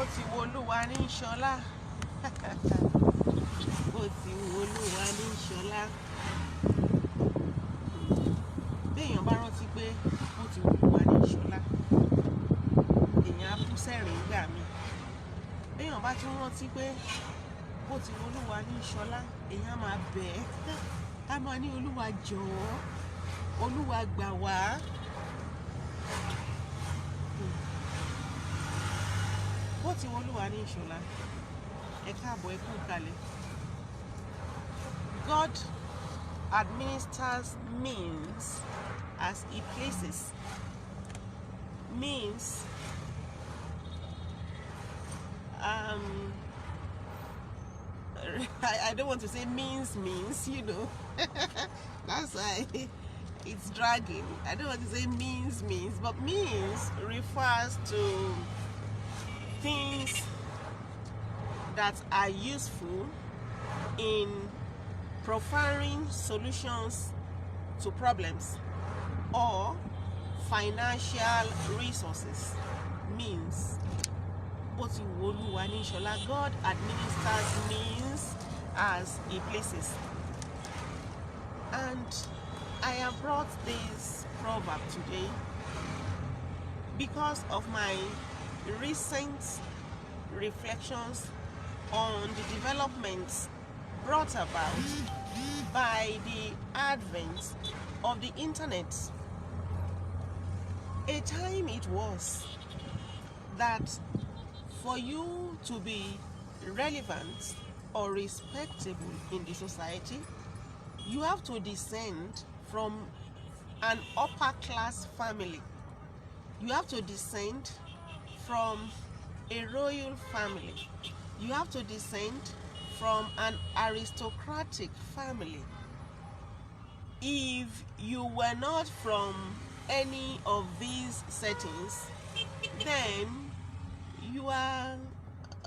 Bó ti wo Olúwa ní Ṣ'ọla. Bó ti wo Olúwa ní Ṣ'ọla. Béèyàn bá rántí pé bó ti wo Olúwa ní Ṣ'ọla, èèyàn á bú sẹ́rìn nígbà míì. Béèyàn bá tún rántí pé bó ti wo Olúwa ní Ṣ'ọla, èèyàn á máa bẹ̀ ẹ́. Á máa ní Olúwa jọ̀ọ́, Olúwa gbà wá. Bó ti wo Olúwa ní Ṣ'ọla, ẹ káàbọ̀, ẹ kú kalẹ̀. God administers means as he places. Means I don't want to say means, you know. That's why it's dragging. I don't want to say means, but means refers to things that are useful in providing solutions to problems or financial resources. Means. Bó ti wo Olúwa ní Ṣ'ọla, God administers means as he places. And I have brought this proverb today because of my recent reflections on the developments brought about by the advent of the internet. A time it was that for you to be relevant or respectable in the society, you have to descend from an upper class family. You have to descend from a royal family. You have to descend from an aristocratic family. If you were not from any of these settings, then you are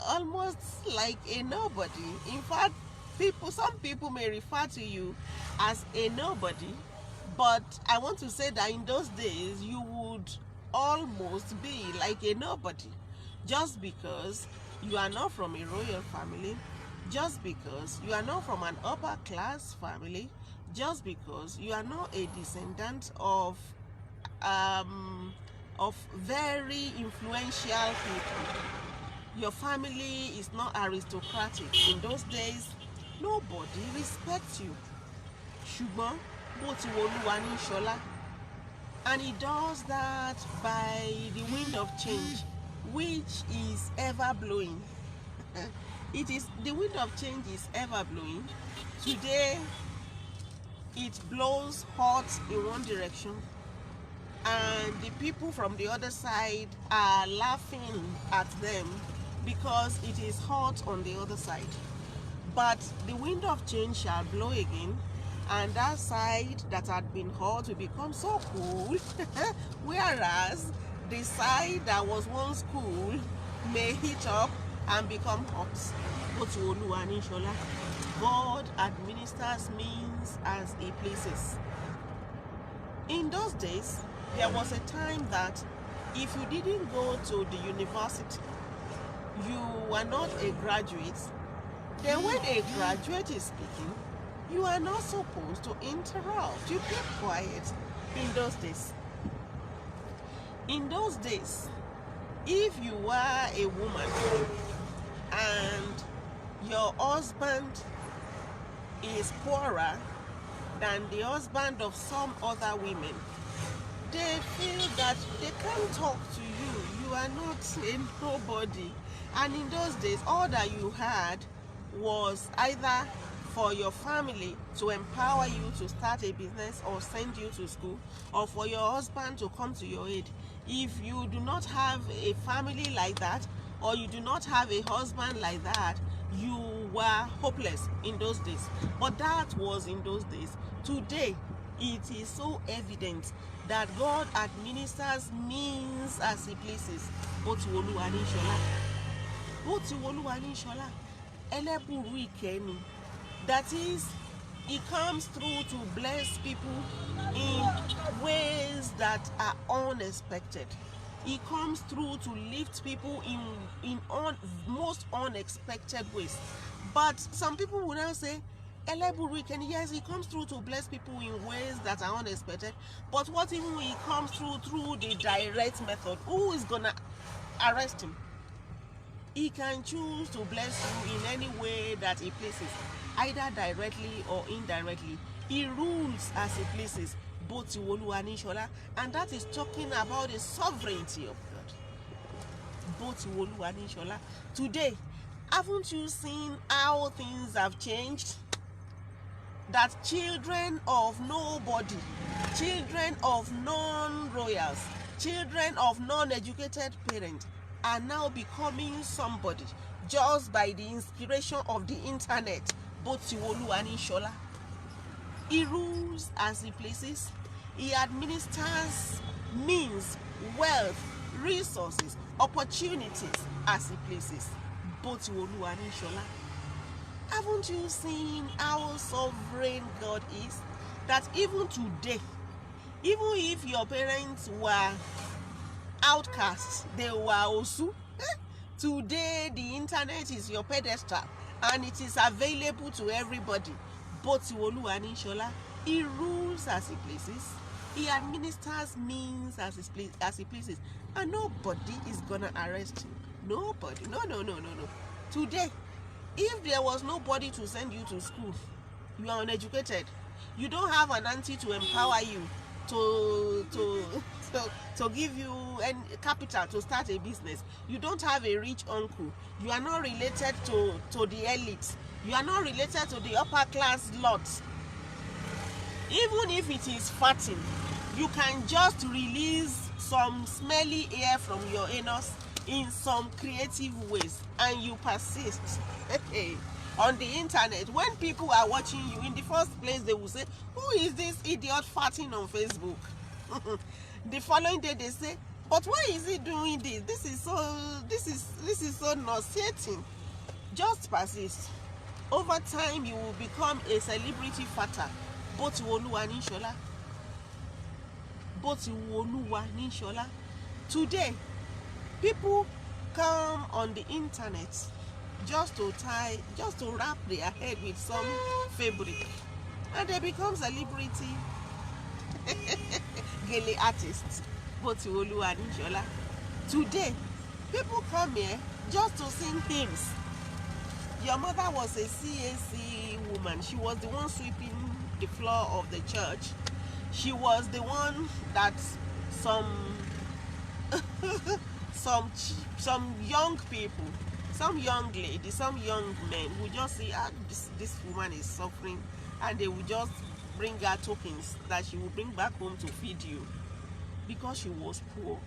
almost like a nobody. In fact, some people may refer to you as a nobody, but I want to say that in those days you would almost be like a nobody, just because you are not from a royal family, just because you are not from an upper class family, just because you are not a descendant of very influential people. Your family is not aristocratic. In those days, nobody respects you. Ṣùgbọ́n bó ti wo Olúwa ní Ṣ'ọla, and he does that by the wind of change, which is ever blowing. The wind of change is ever blowing. Today, it blows hot in one direction, and the people from the other side are laughing at them because it is hot on the other side. But the wind of change shall blow again, and that side that had been hot will become so cool, whereas the side that was once cool may heat up and become hot. Go to Olúwa ní Ṣ'ọla. God administers means as he pleases. In those days, there was a time that if you didn't go to the university, you were not a graduate. Then when a graduate is speaking, you are not supposed to interrupt. You keep quiet. In those days. In those days, if you were a woman and your husband is poorer than the husband of some other women, they feel that they can't talk to you. You are not a nobody. And in those days, all that you had was either for your family to empower you to start a business or send you to school, or for your husband to come to your aid. If you do not have a family like that, or you do not have a husband like that, you were hopeless in those days. But that was in those days. Today, it is so evident that God administers means as he pleases. Bó ti wo Olúwa ní Ṣ'ọla. Bó ti wo Olúwa ní Ṣ'ọla. Ẹlẹ́bùrú ìkẹ́ni. That is, he comes through to bless people in ways that are unexpected. He comes through to lift people in most unexpected ways. But some people will now say, Eleburiken, yes, he comes through to bless people in ways that are unexpected. But what if he comes through the direct method? Who is gonna arrest him? He can choose to bless you in any way that he pleases, either directly or indirectly. He rules as he pleases, both to Olúwa ní Ṣ'ọla, and that is talking about the sovereignty of God. Both to Olúwa ní Ṣ'ọla. Today, haven't you seen how things have changed? That children of nobody, children of non-royals, children of non-educated parents are now becoming somebody just by the inspiration of the internet. Both to Olúwa ní Ṣ'ọla. He rules as he pleases. He administers means, wealth, resources, opportunities as he pleases. Both to Olúwa ní Ṣ'ọla. Haven't you seen how sovereign God is? That even today, even if your parents were outcasts, they were Osu, today the internet is your pedestal and it is available to everybody. Both to Olúwa ní Ṣ'ọla. He rules as he pleases. He administers means as he pleases. And nobody is gonna arrest him. Nobody. No. Today, if there was nobody to send you to school, you are uneducated, you don't have an auntie to empower you to give you capital to start a business, you don't have a rich uncle, you are not related to the elite, you are not related to the upper class lot, even if it is farting, you can just release some smelly air from your anus in some creative ways, and you persist on the internet. When people are watching you, in the first place they will say, who is this idiot farting on Facebook? The following day they say, but why is he doing this? This is so nauseating. Just persist. Over time you will become a celebrity farter. Both to Olúwa ní Ṣ'ọla. Both to Olúwa ní Ṣ'ọla. Today, people come on the internet just to wrap their head with some fabric, and they become celebrity gele artists. But to Olúwa ní Ṣ'ọla. Today, people come here just to sing hymns. Your mother was a CAC woman. She was the one sweeping the floor of the church. She was the one that some young people, some young ladies, some young men would just see, this woman is suffering, and they would just bring her tokens that she would bring back home to feed you. Because she was poor,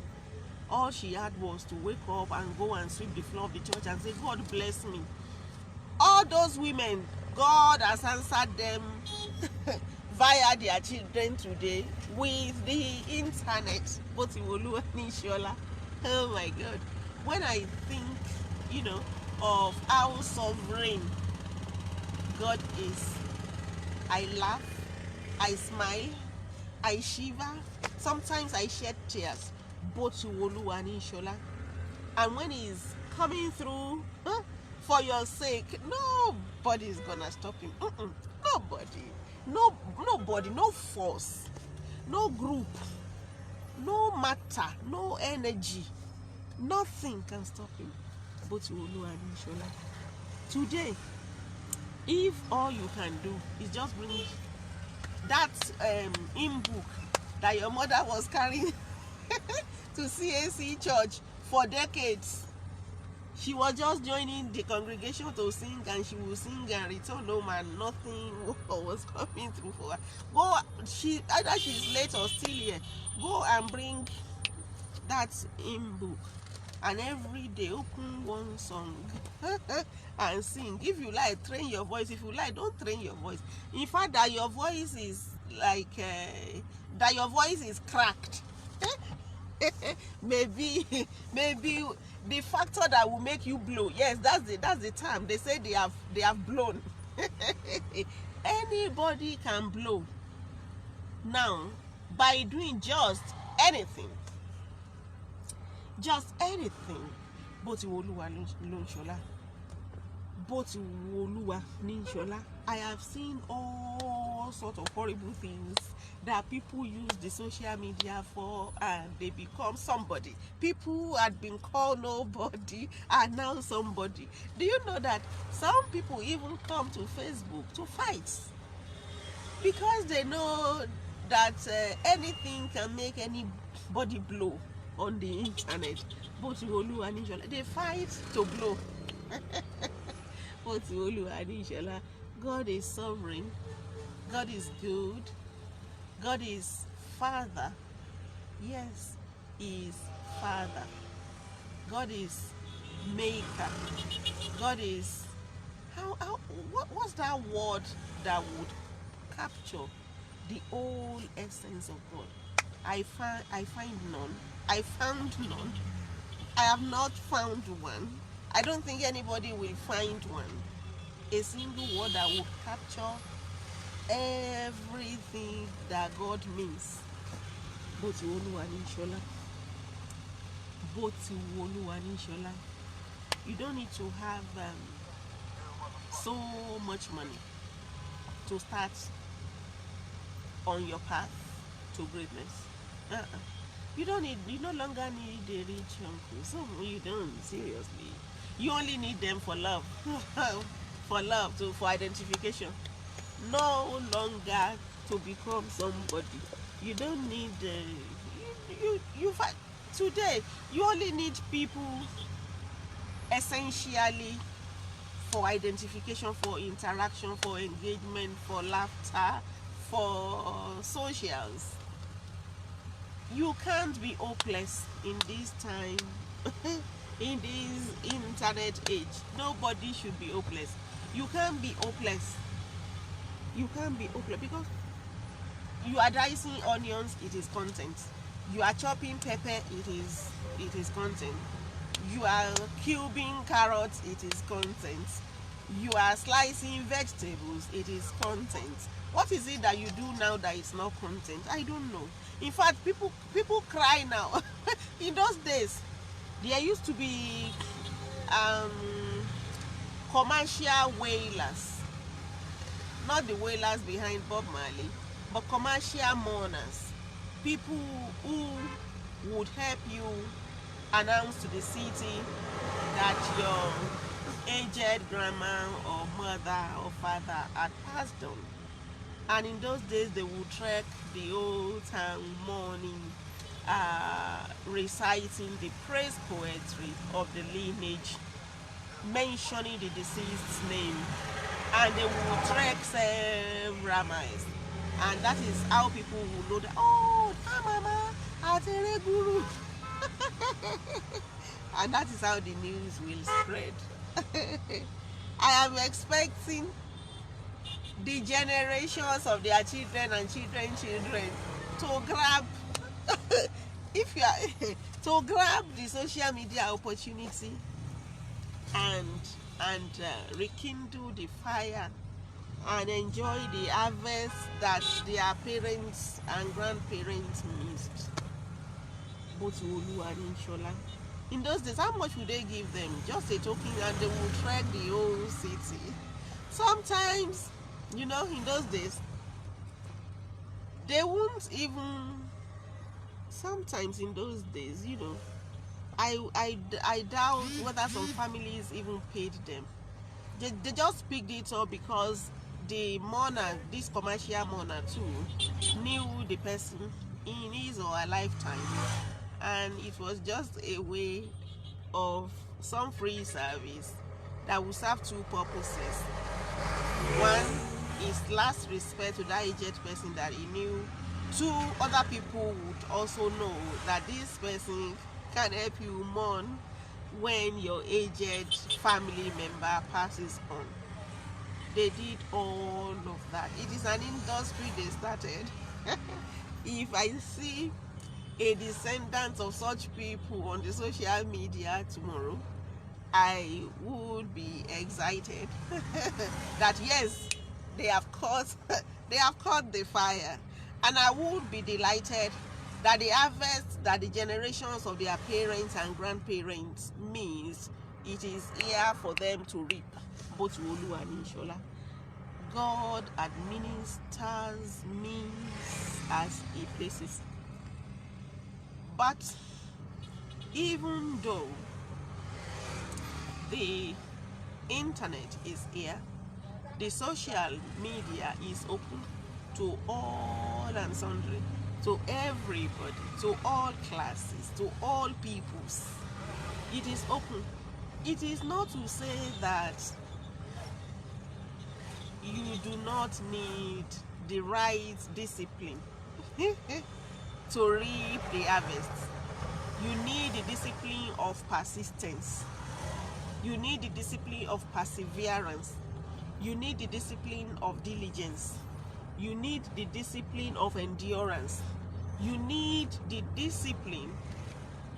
all she had was to wake up and go and sweep the floor of the church and say, God bless me. All those women, God has answered them via their children today with the internet. But Olúwa ní Ṣ'ọla. Oh my God. When I think, of how sovereign God is, I laugh, I smile, I shiver, sometimes I shed tears. But Olúwa ní Ṣ'ọla. And when he's coming through for your sake, nobody's gonna stop him. Nobody, no force, no group, no matter, no energy, nothing can stop him. But Olúwa ní Ṣ'ọla. Today, if all you can do is just bring that hymn book that your mother was carrying to CAC church for decades, she was just joining the congregation to sing, and she will sing and return home, and nothing was coming through for her. Either she's late or still here, go and bring that hymn book, and every day open one song and sing. If you like, train your voice. If you like, don't train your voice. In fact, that your voice is cracked. maybe the factor that will make you blow. Yes, that's the term. They say they have blown. Anybody can blow now by doing just anything. just anything. Bó ti wo Olúwa ló ń ṣọlá. Bó ti wo Olúwa ní ṣọlá. I have seen all sorts of horrible things that people use the social media for, and they become somebody. People who had been called nobody are now somebody. Do you know that some people even come to Facebook to fight? Because they know that anything can make anybody blow on the internet. But they fight to blow. But God is sovereign. God is good. God is Father. Yes, He is Father. God is Maker. God is what's that word that would capture the whole essence of God? I find none. I found none. I have not found one. I don't think anybody will find one. A single word that will capture everything that God means. Bó ti wo Olúwa ní ṣọlá. Bó ti wo Olúwa ní ṣọlá. You don't need to have so much money to start on your path to greatness. You no longer need a rich uncle. So you don't, seriously. You only need them for love. For love, for identification. No longer to become somebody. You don't need today you only need people essentially for identification, for interaction, for engagement, for laughter, for socials. You can't be hopeless in this time, in this internet age. Nobody should be hopeless. You can't be hopeless. You can't be hopeless because you are dicing onions, it is content. You are chopping pepper, it is content. You are cubing carrots, it is content. You are slicing vegetables, it is content. What is it that you do now that is not content? I don't know. In fact, people cry now. In those days, there used to be commercial wailers. Not the wailers behind Bob Marley, but commercial mourners. People who would help you announce to the city that your aged grandma or mother or father had passed on. And in those days, they would trek the old town mourning, reciting the praise poetry of the lineage, mentioning the deceased's name, and they would trek several miles. And that is how people will know that, oh, mama, Atere Guru. And that is how the news will spread. I am expecting the generations of their children and children to grab if you are to grab the social media opportunity and rekindle the fire and enjoy the harvest that their parents and grandparents missed. In those days, how much would they give them? Just a token, and they would trek the whole city. Sometimes, in those days, they won't even. Sometimes in those days, I doubt whether some families even paid them. They just picked it up because the mourner, this commercial mourner too, knew the person in his or her lifetime, and it was just a way of some free service that will serve two purposes. One is last respect to that aged person that he knew. Two, other people would also know that this person can help you mourn when your aged family member passes on. They did all of that. It is an industry they started. If I see a descendant of such people on the social media tomorrow, I would be excited that yes, they have caught the fire, and I would be delighted that the harvest that the generations of their parents and grandparents means it is here for them to reap. Both Olúwa and Ṣ'ọla. God administers means as He places. But even though the internet is here, the social media is open to all and sundry, to everybody, to all classes, to all peoples. It is open. It is not to say that you do not need the right discipline to reap the harvest. You need the discipline of persistence. You need the discipline of perseverance. You need the discipline of diligence. You need the discipline of endurance. You need the discipline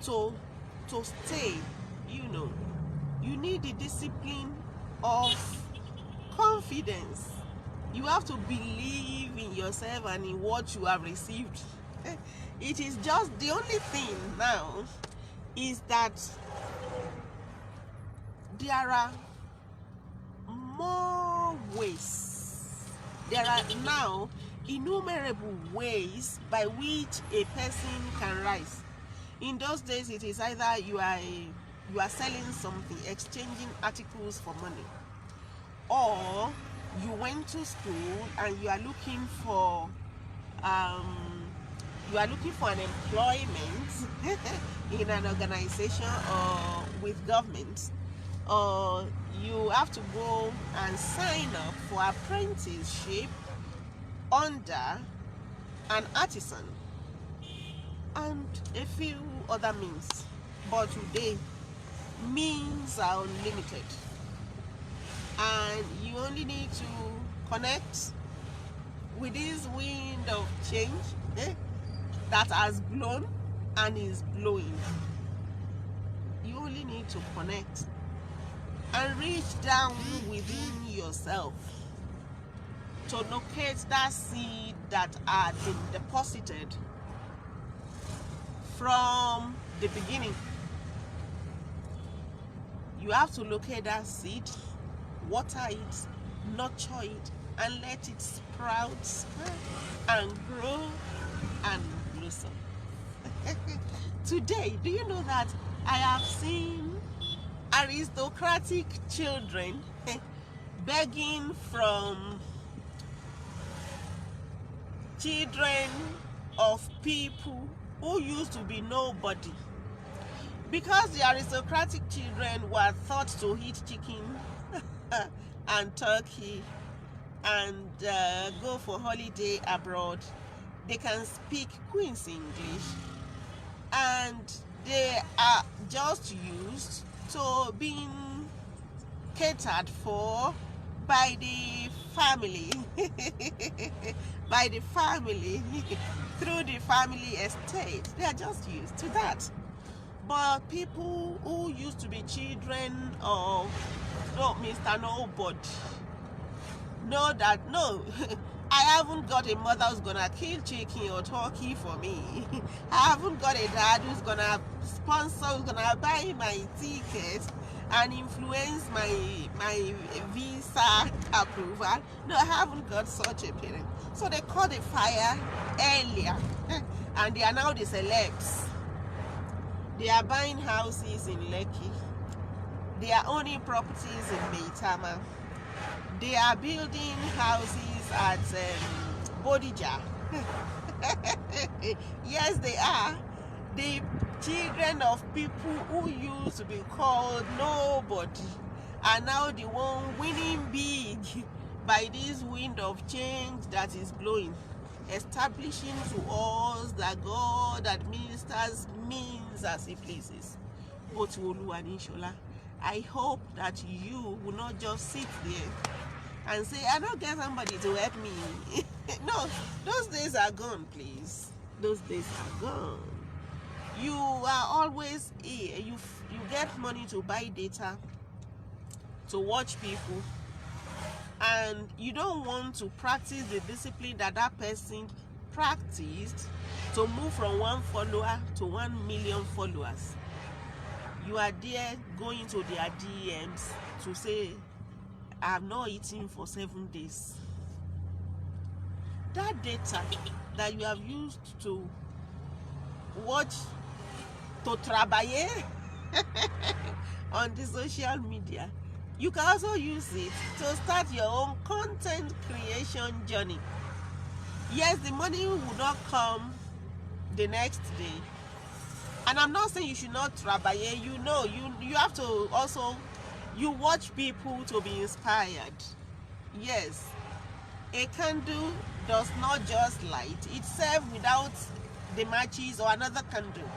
to stay, You need the discipline of confidence. You have to believe in yourself and in what you have received. It is just the only thing now is that there are more ways. There are now innumerable ways by which a person can rise. In those days, it is either you are selling something, exchanging articles for money, or you went to school and you are looking for an employment in an organization or with government, or you have to go and sign up for apprenticeship under an artisan and a few other means. But today, means are unlimited, and you only need to connect with this wind of change that has blown and is blowing. You only need to connect and reach down within yourself to locate that seed that had been deposited from the beginning. You have to locate that seed, water it, nurture it, and let it sprout and grow and blossom. Today, do you know that I have seen aristocratic children begging from children of people who used to be nobody, because the aristocratic children were thought to eat chicken and turkey and go for holiday abroad. They can speak Queen's English, and they are just used to being catered for by the family by the family through the family estate. They are just used to that. But people who used to be children of Mr. Nobody know that no, I haven't got a mother who's gonna kill chicken or turkey for me. I haven't got a dad who's gonna sponsor, who's gonna buy my ticket and influence my visa approval. No, I haven't got such a parent. So they caught the fire earlier and they are now the celebs. They are buying houses in Lekki. They are owning properties in Maitama. They are building houses at Bodija. Yes, they are. The children of people who used to be called nobody are now the one winning big by this wind of change that is blowing, establishing to us that God administers means as He pleases. Both Olúwa and Ṣ'ọla, I hope that you will not just sit there and say, I don't get somebody to help me. No, those days are gone, please. Those days are gone. You are always here. You get money to buy data, to watch people, and you don't want to practice the discipline that person practiced to move from 1 follower to 1 million followers. You are there going to their DMs to say, I have not eaten for 7 days. That data that you have used to watch, to travailler on the social media, you can also use it to start your own content creation journey. Yes, the money will not come the next day. And I'm not saying you should not travailler. You know, you have to also, you watch people to be inspired. Yes, a candle does not just light itself without the matches or another candle.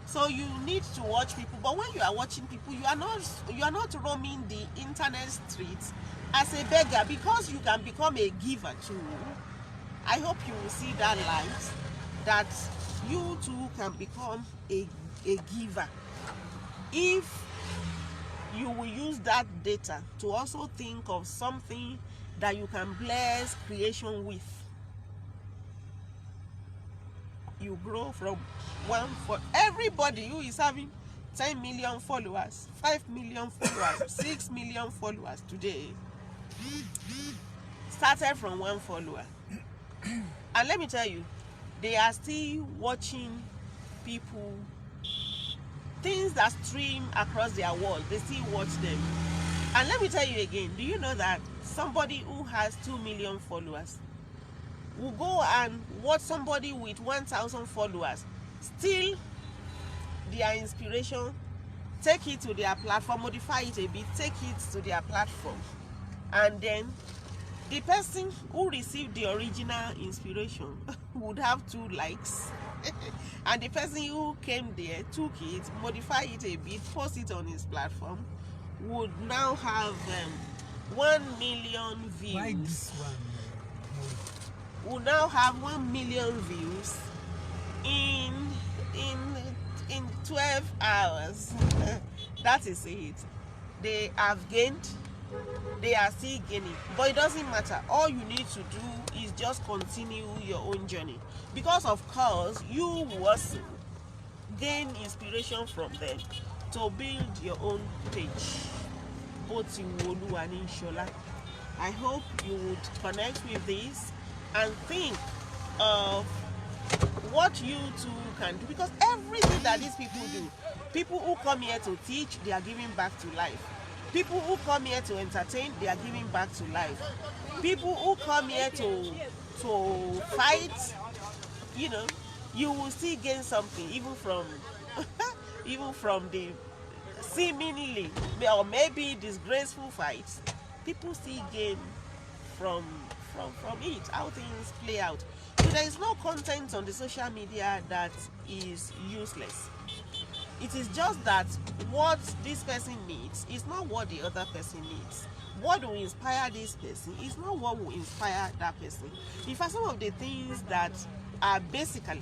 So you need to watch people, but when you are watching people, you are not roaming the internet streets as a beggar, because you can become a giver too. I hope you will see that light, that you too can become a giver if you will use that data to also think of something that you can bless creation with. You grow from one for everybody who is having 10 million followers, 5 million followers, 6 million followers today started from 1 follower. And let me tell you, they are still watching people, things that stream across their world, they still watch them. And let me tell you again, do you know that somebody who has 2 million followers will go and watch somebody with 1,000 followers, steal their inspiration, take it to their platform, modify it a bit, take it to their platform, and then the person who received the original inspiration would have 2 likes and the person who came there, took it, modify it a bit, post it on his platform, would now have 1 million views. Why this one? Would now have 1 million views in 12 hours. That is it. They have gained, they are still gaining, but it doesn't matter. All you need to do is just continue your own journey, because of course you will also gain inspiration from them to build your own page, both in Olúwa and in Ṣ'ọla. I hope you would connect with this and think of what you too can do, because everything that these people do, people who come here to teach, they are giving back to life. People who come here to entertain, they are giving back to life. People who come here to fight, you know, you will still gain something, even from even from the seemingly or maybe disgraceful fights. People still gain from it, how things play out. So there is no content on the social media that is useless. It is just that what this person needs is not what the other person needs. What will inspire this person is not what will inspire that person. In fact, some of the things that are basically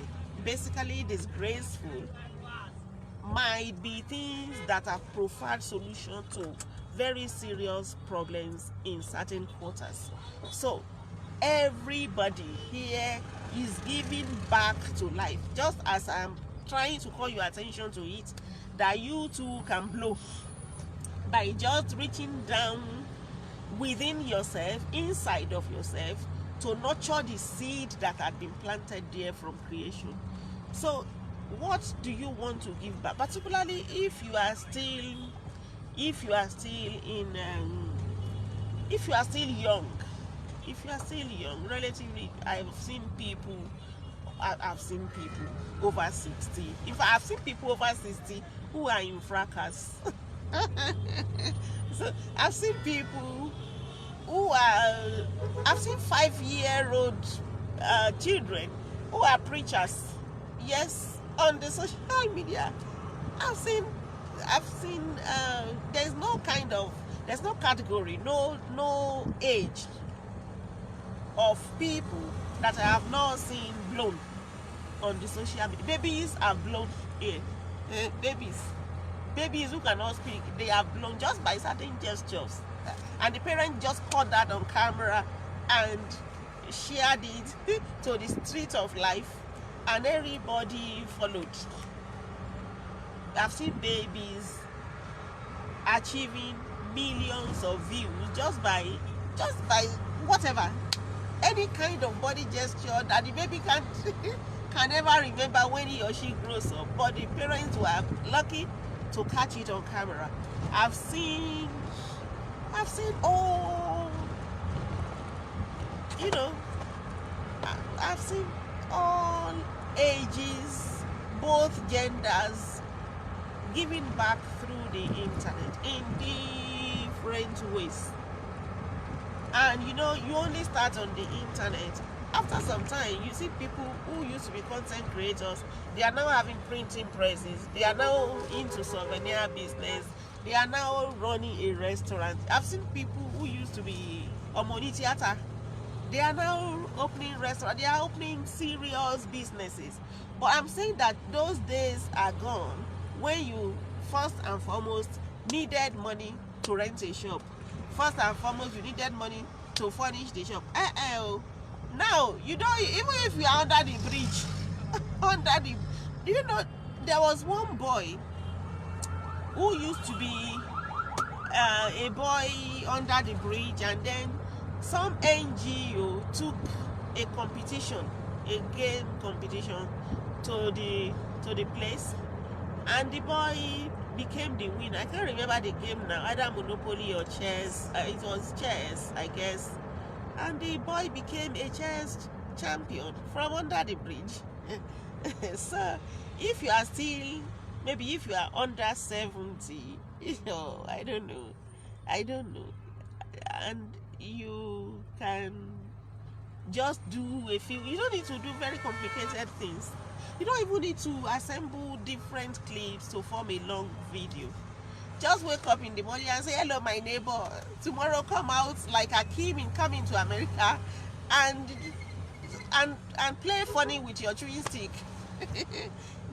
disgraceful might be things that are preferred solution to very serious problems in certain quarters. So everybody here is giving back to life, just as I'm trying to call your attention to it, that you too can blow by just reaching down within yourself, inside of yourself, to nurture the seed that had been planted there from creation. So what do you want to give back, particularly if you are still young, relatively? I've seen people over 60. In fact, I've seen people over 60 who are in fracas. So I've seen people I've seen 5-year-old children who are preachers. Yes, on the social media. I've seen there's no category, no age of people that I have not seen blown on the social media. Babies are blown here. Babies who cannot speak, they are blown just by certain gestures, and the parents just caught that on camera and shared it to the street of life, and everybody followed. I've seen babies achieving millions of views just by whatever, any kind of body gesture that the baby can never remember when he or she grows up, but the parents were lucky to catch it on camera. I've seen all, you know, I've seen all ages, both genders, giving back through the internet in different ways. And you know, you only start on the internet. After some time, you see people who used to be content creators, they are now having printing presses, they are now into souvenir business, they are now running a restaurant. I've seen people who used to be Omotayo, they are now opening restaurants, they are opening serious businesses. But I'm saying that those days are gone when you first and foremost needed money to rent a shop. First and foremost, you needed money to furnish the shop. Now, you don't, even if you are under the bridge, do you know, there was one boy who used to be a boy under the bridge, and then some NGO took a competition, a game competition to the place, and the boy became the winner. I can't remember the game now, either Monopoly or chess. It was chess, I guess. And the boy became a chess champion from under the bridge. So if you are still, maybe if you are under 70, you know, I don't know, and you can just do a few, you don't need to do very complicated things. You don't even need to assemble different clips to form a long video. Just wake up in the morning and say, hello, my neighbor. Tomorrow come out like Akim in Coming to America and play funny with your chewing stick.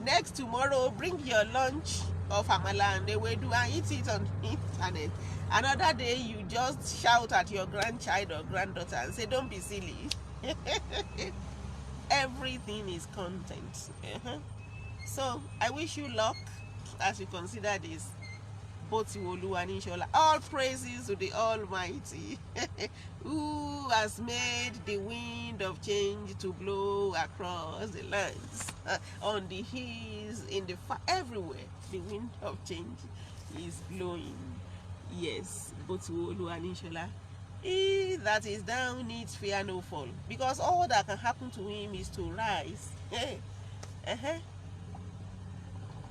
Next tomorrow, bring your lunch of amala and they will do and eat it on the internet. Another day, you just shout at your grandchild or granddaughter and say, don't be silly. Everything is content. So I wish you luck as you consider this. Both to Olúwa and Ṣ'ọla. All praises to the Almighty, who has made the wind of change to blow across the lands, on the hills, in the everywhere. The wind of change is blowing. Yes, both to Olúwa and Ṣ'ọla. He that is down needs fear no fall, because all that can happen to him is to rise.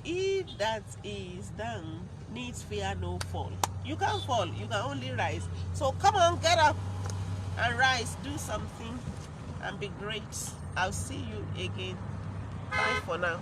He that is down needs fear no fall. You can't fall, you can only rise. So come on, get up and rise, do something and be great. I'll see you again. Bye for now.